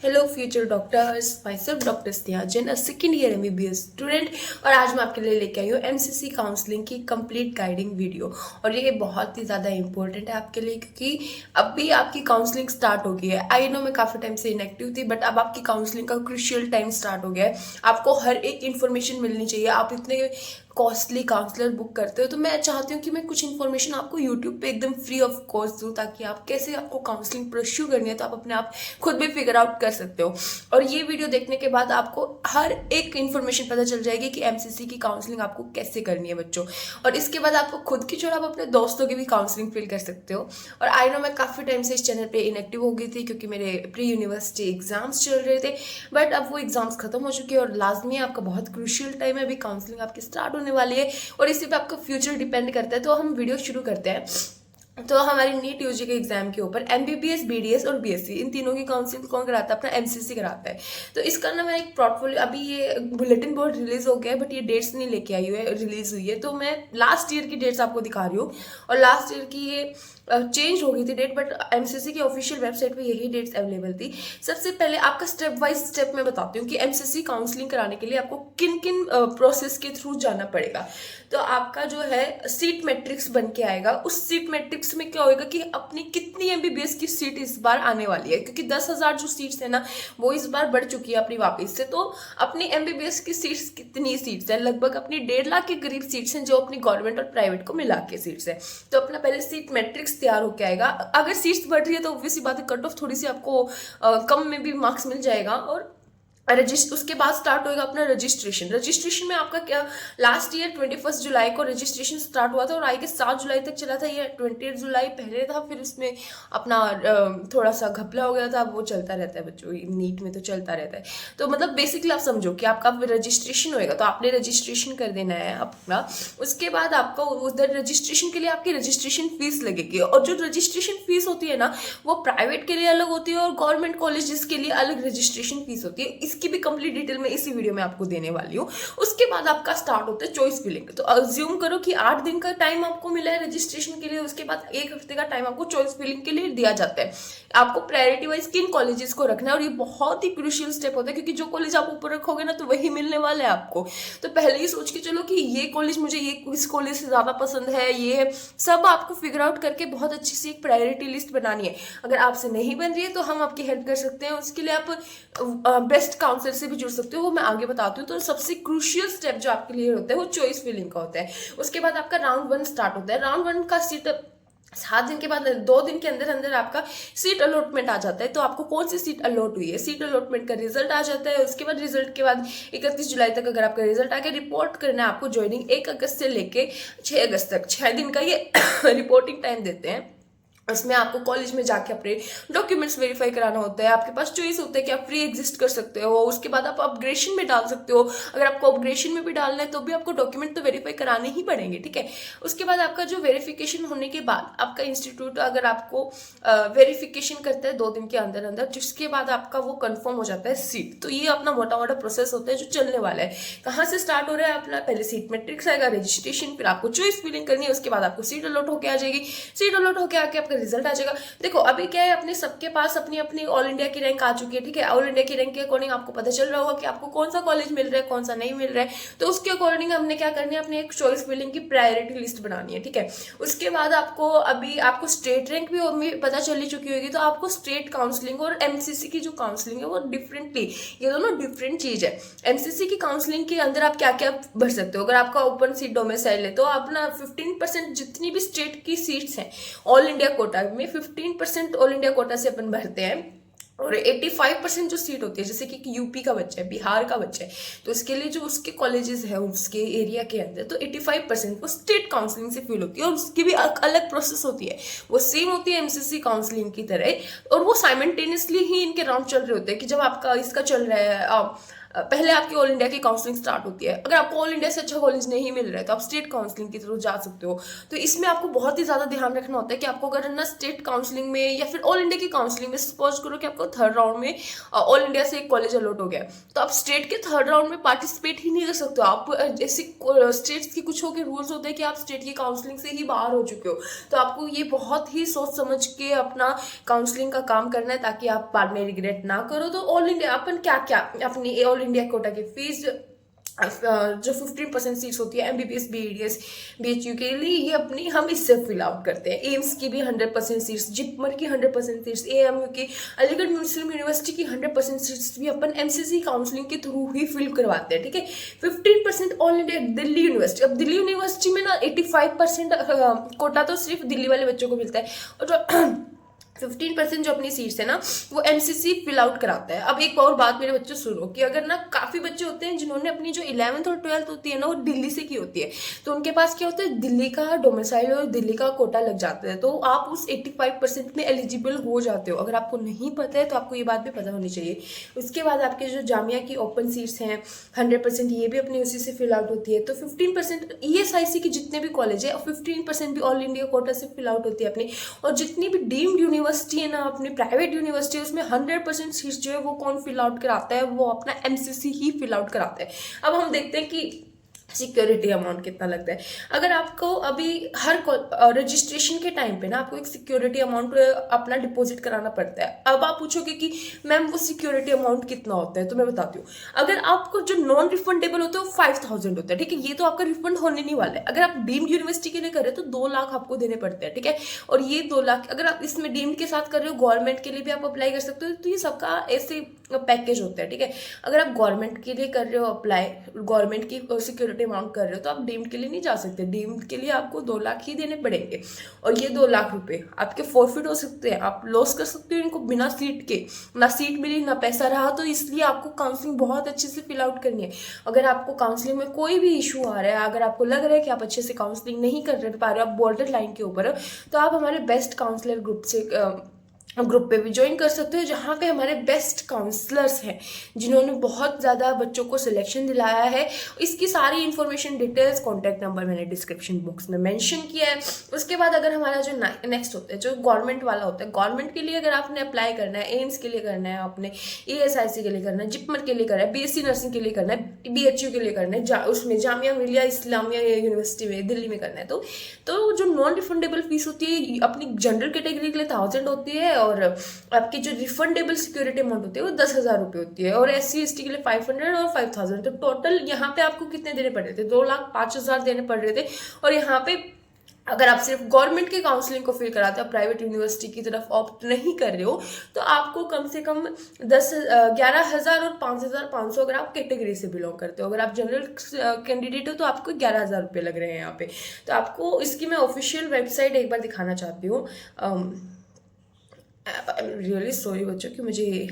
Hello future doctors, my self doctor Sneha Jain, second year MBBS student. और आज मैं आपके लिए लेके आई हूँ एमसीसी काउंसलिंग की कंप्लीट गाइडिंग वीडियो। और ये बहुत ही ज़्यादा इंपॉर्टेंट है आपके लिए, क्योंकि अब भी आपकी काउंसलिंग स्टार्ट हो गई है। आई नो मैं काफ़ी टाइम से इनएक्टिव थी, बट अब आपकी काउंसलिंग का क्रूशियल टाइम स्टार्ट हो गया है। आपको हर एक इन्फॉर्मेशन मिलनी चाहिए। आप इतने कॉस्टली काउंसलर बुक करते हो, तो मैं चाहती हूँ कि मैं कुछ इन्फॉर्मेशन आपको यूट्यूब पे एकदम फ्री ऑफ कॉस्ट दूँ, ताकि आप कैसे आपको काउंसलिंग परस्यू करनी है तो आप अपने आप खुद भी फिगर आउट कर सकते हो। और ये वीडियो देखने के बाद आपको हर एक इन्फॉर्मेशन पता चल जाएगी कि एमसीसी की काउंसलिंग आपको कैसे करनी है बच्चों। और इसके बाद आपको खुद की छोड़ आप अपने दोस्तों की भी काउंसलिंग फील कर सकते हो। और आई नो मैं काफ़ी टाइम से इस चैनल पे इनएक्टिव हो गई थी, क्योंकि मेरे प्री यूनिवर्सिटी एग्जाम्स चल रहे थे। बट अब वो एग्जाम्स खत्म हो चुके हैं और लाजमी आपका बहुत क्रूशियल टाइम है, अभी काउंसलिंग आपकी स्टार्ट होने वाली है और इसी पे आपका फ्यूचर डिपेंड करता है। तो हम वीडियो शुरू करते हैं। तो हमारी नीट यूजी के एग्जाम के ऊपर एमबीबीएस, बीडीएस और बीएससी, इन तीनों की काउंसलिंग कौन कराता है? अपना एमसीसी कराता है। तो इसका ना मैं एक पोर्टफोलियो, अभी ये बुलेटिन बोर्ड रिलीज हो गया है, बट ये डेट्स नहीं लेके आई हुई है, रिलीज हुई है। तो मैं लास्ट ईयर की डेट्स आपको दिखा रही हूँ। और लास्ट ईयर की ये चेंज हो गई थी डेट, बट एमसीसी की ऑफिशियल वेबसाइट पे यही डेट्स अवेलेबल थी। सबसे पहले आपका स्टेप बाय स्टेप मैं बताती हूँ कि एमसीसी काउंसलिंग कराने के लिए आपको किन किन प्रोसेस के थ्रू जाना पड़ेगा। तो आपका जो है सीट मैट्रिक्स बन के आएगा। उस सीट मैट्रिक्स में क्या होएगा कि अपनी कितनी एमबीबीएस की सीट इस बार आने वाली है, क्योंकि 10,000 जो सीट्स है ना, वो इस बार बढ़ चुकी है अपनी वापस से। तो अपनी एमबीबीएस की सीट्स कितनी सीट्स है? लगभग अपनी 1.5 लाख के करीब सीट्स हैं, जो अपनी गवर्नमेंट और प्राइवेट को मिला के सीट्स है। तो अपना पहले सीट मैट्रिक्स तैयार होकर आएगा। अगर सीट्स बढ़ रही है तो ऑब्वियसली बात है, कट ऑफ थोड़ी सी आपको कम में भी मार्क्स मिल जाएगा। और उसके बाद स्टार्ट होएगा अपना रजिस्ट्रेशन। रजिस्ट्रेशन में आपका क्या, लास्ट ईयर 21 जुलाई को रजिस्ट्रेशन स्टार्ट हुआ था और आई के 7 जुलाई तक चला था। ये 28 जुलाई पहले था, फिर उसमें अपना थोड़ा सा घपला हो गया था। वो चलता रहता है बच्चों, नीट में तो चलता रहता है। तो मतलब बेसिकली आप समझो कि आपका रजिस्ट्रेशन होएगा, तो आपने रजिस्ट्रेशन कर देना है अपना। उसके बाद आपको उधर रजिस्ट्रेशन के लिए आपकी रजिस्ट्रेशन फीस लगेगी। और जो रजिस्ट्रेशन फीस होती है ना, वो प्राइवेट के लिए अलग होती है और गवर्नमेंट कॉलेजेस के लिए अलग रजिस्ट्रेशन फीस होती है। की भी कंप्लीट डिटेल मैं इसी वीडियो में आपको देने वाली हूँ। उसके बाद आपका स्टार्ट होता है चॉइस फिलिंग। तो अज्यूम करो कि 8 दिन का टाइम आपको मिला है रजिस्ट्रेशन के लिए। उसके बाद 1 हफ्ते का टाइम आपको चॉइस फिलिंग के लिए दिया जाता है। आपको प्रायोरिटी वाइज किन कॉलेजेस को रखना है, और ये बहुत ही क्रूशियल स्टेप होता है, क्योंकि जो कॉलेज आप ऊपर रखोगे ना, तो वही मिलने वाला है आपको। तो पहले ही सोच के चलो कि ये कॉलेज मुझे ये इस कॉलेज से ज्यादा पसंद है। ये सब आपको फिगर आउट करके बहुत अच्छी सी एक प्रायोरिटी लिस्ट बनानी है। अगर आपसे नहीं बन रही है तो हम आपकी हेल्प कर सकते हैं। उसके लिए आप बेस्ट काउंसलर से भी जुड़ सकते हो, वो मैं आगे बताती हूँ। तो सबसे क्रूशियल स्टेप जो आपके लिए होता है वो चॉइस फिलिंग का होता है। उसके बाद आपका राउंड 1 स्टार्ट होता है। राउंड 1 का सीट 7 दिन के बाद, 2 दिन के अंदर अंदर आपका सीट अलॉटमेंट आ जाता है। तो आपको कौन सी सीट अलॉट हुई है, सीट अलॉटमेंट का रिजल्ट आ जाता है। उसके बाद रिजल्ट के बाद 31 जुलाई तक अगर आपका रिजल्ट आ गया, रिपोर्ट करना है आपको। ज्वाइनिंग 1 अगस्त से लेके 6 अगस्त तक 6 दिन का ये रिपोर्टिंग टाइम देते हैं। उसमें आपको कॉलेज में जाके अपने डॉक्यूमेंट्स वेरीफाई कराना होता है। आपके पास चॉइस होता है कि आप फ्री एग्जिस्ट कर सकते हो। उसके बाद आप अपग्रेडेशन में डाल सकते हो। अगर आपको अपग्रेडेशन में भी डालना है तो भी आपको डॉक्यूमेंट तो वेरीफाई कराने ही पड़ेंगे, ठीक है। उसके बाद आपका जो वेरिफिकेशन होने के बाद आपका इंस्टीट्यूट अगर आपको वेरिफिकेशन करता है 2 दिन के अंदर अंदर, जिसके बाद आपका वो कन्फर्म हो जाता है सीट। तो ये अपना मोटा मोटा प्रोसेस होता है जो चलने वाला है। कहाँ से स्टार्ट हो रहा है अपना, पहले सीट मैट्रिक्स आएगा, रजिस्ट्रेशन, फिर आपको चॉइस फिलिंग करनी है। उसके बाद आपको सीट अलॉट होकर आ जाएगी। सीट अलॉट होकर आके आपका रिजल्ट आ जाएगा। देखो अभी क्या है, अपने सबके पास अपनी अपनी ऑल इंडिया की रैंक आ चुकी है, ठीक है। ऑल इंडिया की रैंक के अकॉर्डिंग आपको पता चल रहा होगा कि आपको कौन सा कॉलेज मिल रहा है, कौन सा नहीं मिल रहा है। तो उसके अकॉर्डिंग हमने क्या करनी है, अपने एक चॉइस फिलिंग की प्रायोरिटी लिस्ट बनानी है, ठीक है। उसके बाद आपको अभी आपको स्टेट रैंक भी पता चल चुकी होगी। तो आपको स्टेट काउंसलिंग और एमसीसी की जो काउंसलिंग है वो डिफरेंटली, ये दोनों डिफरेंट चीज है। एमसीसी की काउंसलिंग के अंदर आप क्या क्या भर सकते हो। अगर आपका ओपन सीट डोमिसाइल है तो आप ना 15% जितनी भी स्टेट की सीट्स हैं ऑल इंडिया कोटा में, 15% ऑल इंडिया कोटा से अपन भरते हैं। और 85% जो सीट होती है, जैसे कि यूपी का बच्चा है, बिहार का बच्चा है, तो उसके लिए जो उसके कॉलेजेस है उसके एरिया के अंदर, तो 85% वो स्टेट काउंसलिंग से फिल होती है। और उसकी भी अलग प्रोसेस होती है, वो सेम होती है एमसीसी काउंसलिंग की तरह। और वो साइमल्टेनियसली ही इनके राउंड चल रहे होते हैं कि जब आपका इसका चल रहा है पहले आपकी ऑल इंडिया की काउंसलिंग स्टार्ट होती है। अगर आपको ऑल इंडिया से अच्छा कॉलेज नहीं मिल रहा है तो आप स्टेट काउंसलिंग की तरफ जा सकते हो। तो इसमें आपको बहुत ही ज़्यादा ध्यान रखना होता है कि आपको अगर ना स्टेट काउंसलिंग में या फिर ऑल इंडिया की काउंसलिंग में, सपोज करो कि आपको थर्ड राउंड में ऑल इंडिया से एक कॉलेज अलॉट हो गया, तो आप स्टेट के थर्ड राउंड में पार्टिसिपेट ही नहीं कर सकते हो। आप जैसे स्टेट्स की कुछ हो के रूल्स होते हैं कि आप स्टेट की काउंसलिंग से ही बाहर हो चुके हो, तो आपको ये बहुत ही सोच समझ के अपना काउंसलिंग का काम करना है ताकि आप बाद में रिग्रेट ना करो। तो ऑल इंडिया अपन क्या क्या अपनी ऑल इंडिया कोटा की फीस जो 15% सीट्स होती है MBBS BDS BHU के लिए, ये अपनी हम इससे फिल आउट करते हैं। एम्स की भी 100% सीट्स, जिपमर की 100% सीट्स, AMU की, अलीगढ़ मुस्लिम यूनिवर्सिटी की 100% सीट्स भी अपन MCC काउंसलिंग के थ्रू ही फिल करवाते हैं, ठीक है। 15% ऑल इंडिया दिल्ली यूनिवर्सिटी, अब दिल्ली यूनिवर्सिटी में ना 85% कोटा तो सिर्फ दिल्ली वाले बच्चों को मिलता है, और जो 15% जो अपनी सीट्स है ना वो MCC फिल आउट कराता है। अब एक और बात मेरे बच्चों सुनो कि अगर ना काफ़ी बच्चे होते हैं जिन्होंने अपनी जो 11th और 12th होती है ना वो दिल्ली से की होती है, तो उनके पास क्या होता है, दिल्ली का डोमिसाइल और दिल्ली का कोटा लग जाता है, तो आप उस 85% में एलिजिबल हो जाते हो। अगर आपको नहीं पता है तो आपको ये बात भी पता होनी चाहिए। उसके बाद आपके जो जामिया की ओपन सीट्स हैं 100%, ये भी अपनी उसी से फिल आउट होती है। तो 15% ESIC के जितने भी कॉलेज है और 15% भी ऑल इंडिया कोटा से फिल आउट होती है अपनी। और जितनी भी डीम्ड यूनिवर्सिटी है ना अपनी प्राइवेट यूनिवर्सिटी, उसमें 100% सीट्स जो है वो कौन फिल आउट कराता है, वो अपना MCC ही फिल आउट कराता है। अब हम देखते हैं कि सिक्योरिटी अमाउंट कितना लगता है। अगर आपको अभी हर रजिस्ट्रेशन के टाइम पे ना आपको एक सिक्योरिटी अमाउंट अपना डिपॉजिट कराना पड़ता है। अब आप पूछोगे कि मैम वो सिक्योरिटी अमाउंट कितना होता है, तो मैं बताती हूँ। अगर आपको जो नॉन रिफंडेबल होता है वो 5000 होता है, ठीक है। ये तो आपका रिफंड होने नहीं वाला है। अगर आप डीम्ड यूनिवर्सिटी के लिए कर रहे हो तो 2 लाख आपको देने पड़ते हैं, ठीक है। और ये 2 लाख अगर आप इसमें डीम्ड के साथ कर रहे हो, गवर्नमेंट के लिए भी आप अप्लाई कर सकते हो, तो ये सबका ऐसे पैकेज होता है, ठीक है। अगर आप गवर्नमेंट के लिए कर रहे हो अप्लाई, गवर्नमेंट की सिक्योरिटी अमाउंट कर रहे हो, तो आप डीम्ड के लिए नहीं जा सकते। डीम्ड के लिए आपको 2 लाख ही देने पड़ेंगे, और ये 2 लाख रुपए आपके फॉरफिट हो सकते हैं, आप लॉस कर सकते हो इनको बिना सीट के, ना सीट मिली ना पैसा रहा। तो इसलिए आपको काउंसलिंग बहुत अच्छे से फिल आउट करनी है। अगर आपको काउंसलिंग में कोई भी इशू आ रहा है, अगर आपको लग रहा है कि आप अच्छे से काउंसलिंग नहीं कर पा रहे हो, आप बॉर्डर लाइन के ऊपर हो, तो आप हमारे बेस्ट काउंसलर ग्रुप पे भी ज्वाइन कर सकते हो, जहाँ पे हमारे बेस्ट काउंसलर्स हैं जिन्होंने बहुत ज़्यादा बच्चों को सिलेक्शन दिलाया है। इसकी सारी इन्फॉर्मेशन डिटेल्स, कॉन्टैक्ट नंबर मैंने डिस्क्रिप्शन बॉक्स में मेंशन किया है। उसके बाद अगर हमारा जो नेक्स्ट होता है जो गवर्नमेंट वाला होता है, गवर्नमेंट के लिए अगर आपने अप्लाई करना है, एम्स के लिए करना है, आपने ESIC के लिए करना है, जिपमर के लिए करना है, BSc नर्सिंग के लिए करना है, BHU के लिए करना है, उसमें जामिया मिलिया इस्लामिया यूनिवर्सिटी में दिल्ली में करना है, तो जो नॉन रिफंडेबल फीस होती है अपनी जनरल कैटेगरी के लिए 1000 होती है, और आपकी जो रिफंडेबल सिक्योरिटी अमाउंट होती है वो 10,000 रुपये होती है, और SC ST के लिए 500 और 5000। तो टोटल यहाँ पे आपको कितने देने पड़ रहे थे, 2,05,000 देने पड़ रहे थे। और यहाँ पे अगर आप सिर्फ गवर्नमेंट के काउंसलिंग को फिल कराते हो, प्राइवेट यूनिवर्सिटी की तरफ ऑप्ट नहीं कर रहे हो, तो आपको कम से कम 11,000 और 5,500 अगर आप कैटेगरी से बिलोंग करते हो। अगर आप जनरल कैंडिडेट हो तो आपको 11,000 रुपये लग रहे हैं यहाँ पे। तो आपको इसकी मैं ऑफिशियल वेबसाइट एक बार दिखाना चाहती हूँ। रियली सॉरी बच्चों कि मुझे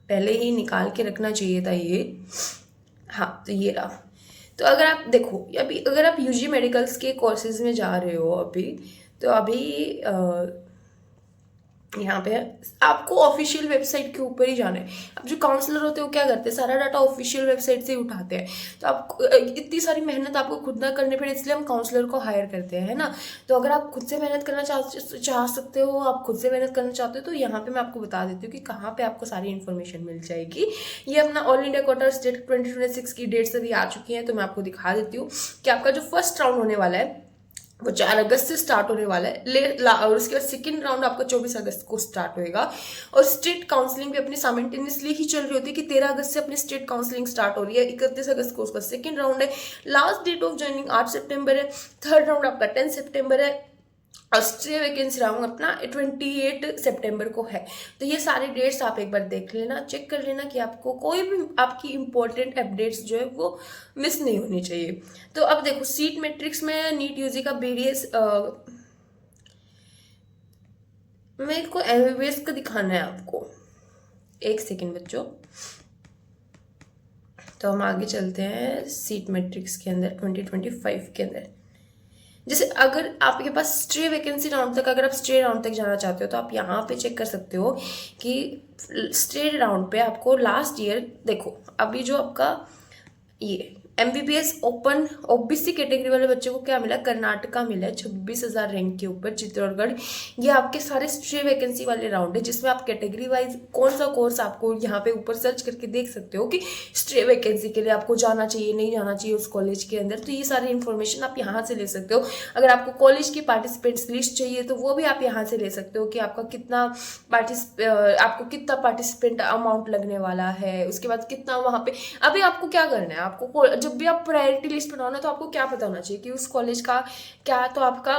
पहले ही निकाल के रखना चाहिए था ये। हाँ, तो ये रहा। तो अगर आप देखो अभी, अगर आप UG मेडिकल्स के कोर्सेज में जा रहे हो अभी, तो अभी यहाँ पे आपको ऑफिशियल वेबसाइट के ऊपर ही जाना है। अब जो काउंसलर होते हैं वो क्या करते हैं, सारा डाटा ऑफिशियल वेबसाइट से ही उठाते हैं। तो आपको इतनी सारी मेहनत आपको खुद ना करनी पड़े, इसलिए हम काउंसलर को हायर करते हैं, है ना। तो अगर आप खुद से मेहनत करना चाह सकते हो, आप खुद से मेहनत करना चाहते हो, तो यहाँ पे मैं आपको बता देती हूँ कि कहाँ पे आपको सारी इन्फॉर्मेशन मिल जाएगी। ये अपना ऑल इंडिया कोटा स्टेट 2026 की डेट्स अभी आ चुकी हैं, तो मैं आपको दिखा देती हूँ कि आपका जो फर्स्ट राउंड होने वाला है वो 4 अगस्त से स्टार्ट होने वाला है, और उसके बाद सेकंड राउंड आपका 24 अगस्त को स्टार्ट होएगा। और स्टेट काउंसलिंग भी अपनी साइमल्टेनियसली ही चल रही होती है कि 13 अगस्त से अपनी स्टेट काउंसलिंग स्टार्ट हो रही है, 31 अगस्त को उसका सेकंड राउंड है, लास्ट डेट ऑफ ज्वाइनिंग 8 सितंबर है, थर्ड राउंड आपका 10 सितंबर है, ऑस्ट्रिया वैकेंसी राउंड अपना 28 सितंबर को है। तो ये सारे डेट्स आप एक बार देख लेना, चेक कर लेना कि आपको कोई भी आपकी इंपॉर्टेंट अपडेट्स जो है वो मिस नहीं होनी चाहिए। तो अब देखो सीट मैट्रिक्स में नीट UG का BDS मेरे को MBBS का दिखाना है आपको, एक सेकेंड बच्चों। तो हम आगे चलते हैं सीट मैट्रिक्स के अंदर 2025 के अंदर। जैसे अगर आपके पास स्ट्रे वैकेंसी राउंड तक, अगर आप स्ट्रे राउंड तक जाना चाहते हो तो आप यहाँ पे चेक कर सकते हो कि स्ट्रे राउंड पे आपको लास्ट ईयर, देखो अभी जो आपका ये एमबीबीएस ओपन ओबीसी कैटेगरी वाले बच्चे को क्या मिला, कर्नाटका मिला है 26,000 रैंक के ऊपर, चित्तौड़गढ़। ये आपके सारे स्ट्रे वैकेंसी वाले राउंड है जिसमें आप कैटेगरी वाइज कौन सा कोर्स आपको यहाँ पे ऊपर सर्च करके देख सकते हो कि स्ट्रे वैकेंसी के लिए आपको जाना चाहिए नहीं जाना चाहिए उस कॉलेज के अंदर। तो ये सारी इन्फॉर्मेशन आप यहाँ से ले सकते हो। अगर आपको कॉलेज की पार्टिसिपेंट्स लिस्ट चाहिए तो वो भी आप यहाँ से ले सकते हो कि आपका कितना आपको कितना पार्टिसिपेंट अमाउंट लगने वाला है, उसके बाद कितना वहाँ पे। अभी आपको क्या करना है, आपको जब भी आप प्रायोरिटी लिस्ट बनाओ ना तो आपको क्या पता होना चाहिए कि उस कॉलेज का क्या तो आपका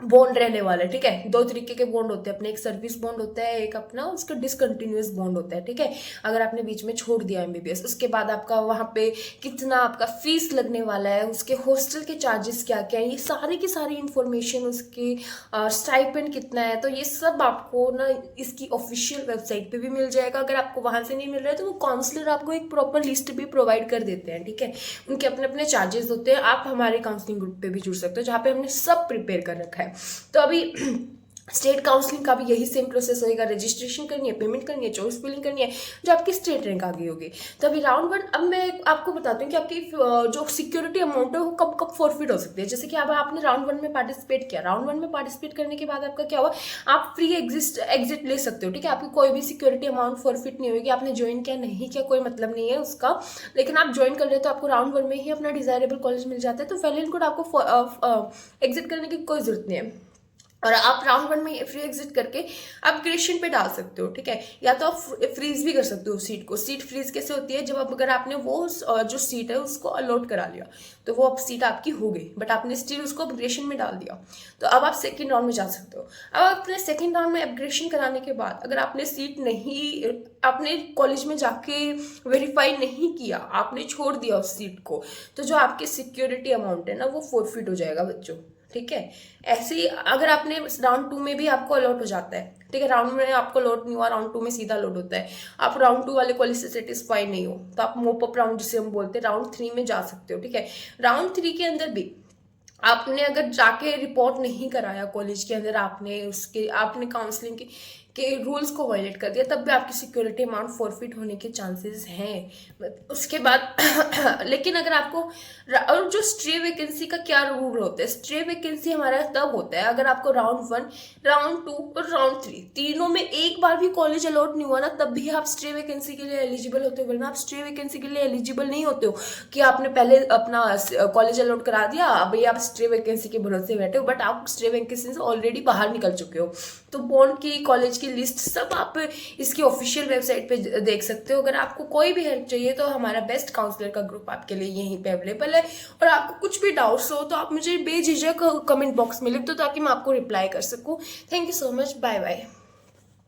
बॉन्ड रहने वाला है। ठीक है, दो तरीके के बॉन्ड होते हैं अपने, एक सर्विस बॉन्ड होता है, एक अपना उसका डिसकंटिन्यूअस बॉन्ड होता है। ठीक है, अगर आपने बीच में छोड़ दिया एमबीबीएस, उसके बाद आपका वहाँ पे कितना आपका फीस लगने वाला है, उसके हॉस्टल के चार्जेस क्या क्या है, ये सारी की सारी इंफॉर्मेशन, उसके स्टाइपेंड कितना है, तो ये सब आपको ना इसकी ऑफिशियल वेबसाइट पे भी मिल जाएगा। अगर आपको वहाँ से नहीं मिल रहा है तो वो काउंसलर आपको एक प्रॉपर लिस्ट भी प्रोवाइड कर देते हैं। ठीक है, उनके अपने अपने चार्जेस होते हैं। आप हमारे काउंसलिंग ग्रुप पे भी जुड़ सकते हो जहाँ पे हमने सब प्रिपेयर कर रखा है। तो अभी स्टेट काउंसलिंग का भी यही सेम प्रोसेस होएगा, रजिस्ट्रेशन करनी है, पेमेंट करनी है, चॉइस फिलिंग करनी है, जो आपकी स्टेट रैंक आ गई होगी। तो अभी राउंड 1, अब मैं आपको बताती हूँ कि आपकी जो सिक्योरिटी अमाउंट है वो कब कब फॉरफिट हो सकती है। जैसे कि अब आपने राउंड 1 में पार्टिसिपेट किया, राउंड 1 में पार्टिसिपेट करने के बाद आपका क्या हुआ, आप फ्री एग्जिट ले सकते हो। ठीक है, आपकी कोई भी सिक्योरिटी अमाउंट फॉरफिट नहीं होगी। आपने ज्वाइन किया नहीं किया कोई मतलब नहीं है उसका, लेकिन आप ज्वाइन कर रहे हो तो आपको राउंड 1 में ही अपना डिजायरेबल कॉलेज मिल जाता है। तो वेल एंड गुड, आपको एग्जिट करने की कोई जरूरत नहीं है और आप राउंड 1 में फ्री एग्जिट करके अपग्रेडेशन पे डाल सकते हो। ठीक है, या तो आप फ्रीज भी कर सकते हो सीट को। सीट फ्रीज कैसे होती है, जब अगर आपने वो जो सीट है उसको अलॉट करा लिया तो वो अब सीट आपकी हो गई, बट आपने स्टिल उसको अपग्रेडेशन में डाल दिया, तो अब आप सेकेंड राउंड में जा सकते हो। अब अपने सेकेंड राउंड में अपग्रेडेशन कराने के बाद अगर आपने सीट नहीं, आपने कॉलेज में जाके वेरीफाई नहीं किया, आपने छोड़ दिया उस सीट को, तो जो आपकी सिक्योरिटी अमाउंट है ना वो फोरफिट हो जाएगा बच्चों। ठीक है, ऐसे ही अगर आपने राउंड 2 में भी आपको अलॉट हो जाता है। ठीक है, राउंड में आपको अलॉट नहीं हुआ, राउंड 2 में सीधा अलॉट होता है। आप राउंड 2 वाले कॉलेज से सेटिस्फाई नहीं हो तो आप मोप अप राउंड जिसे हम बोलते हैं राउंड 3 में जा सकते हो। ठीक है, राउंड 3 के अंदर भी आपने अगर जाके रिपोर्ट नहीं कराया कॉलेज के अंदर, आपने काउंसलिंग के रूल्स को वायलेट कर दिया, तब भी आपकी सिक्योरिटी अमाउंट फॉरफिट होने के चांसेस हैं। उसके बाद लेकिन अगर आपको, और जो स्ट्रे वैकेंसी का क्या रूल होता है, स्ट्रे वैकेंसी हमारा तब होता है अगर आपको राउंड 1, राउंड 2 और राउंड 3 तीनों में एक बार भी कॉलेज अलॉट नहीं हुआ ना, तब भी आप स्ट्रे वैकेंसी के लिए एलिजिबल होते हो। वरना आप स्ट्रे वैकेंसी के लिए एलिजिबल नहीं होते हो कि आपने पहले अपना कॉलेज अलॉट करा दिया, अभी आप स्ट्रे वैकेंसी के भरोसे बैठे हो, बट आप स्ट्रे वैकेंसी से ऑलरेडी बाहर निकल चुके हो। तो बॉन्ड की, कॉलेज की लिस्ट सब आप इसकी ऑफिशियल वेबसाइट पे देख सकते हो। अगर आपको कोई भी हेल्प चाहिए तो हमारा बेस्ट काउंसलर का ग्रुप आपके लिए यहीं पे अवेलेबल है। और आपको कुछ भी डाउट्स हो तो आप मुझे बेझिझक कमेंट बॉक्स में लिख दो ताकि मैं आपको रिप्लाई कर सकूं। Thank you so much, bye bye.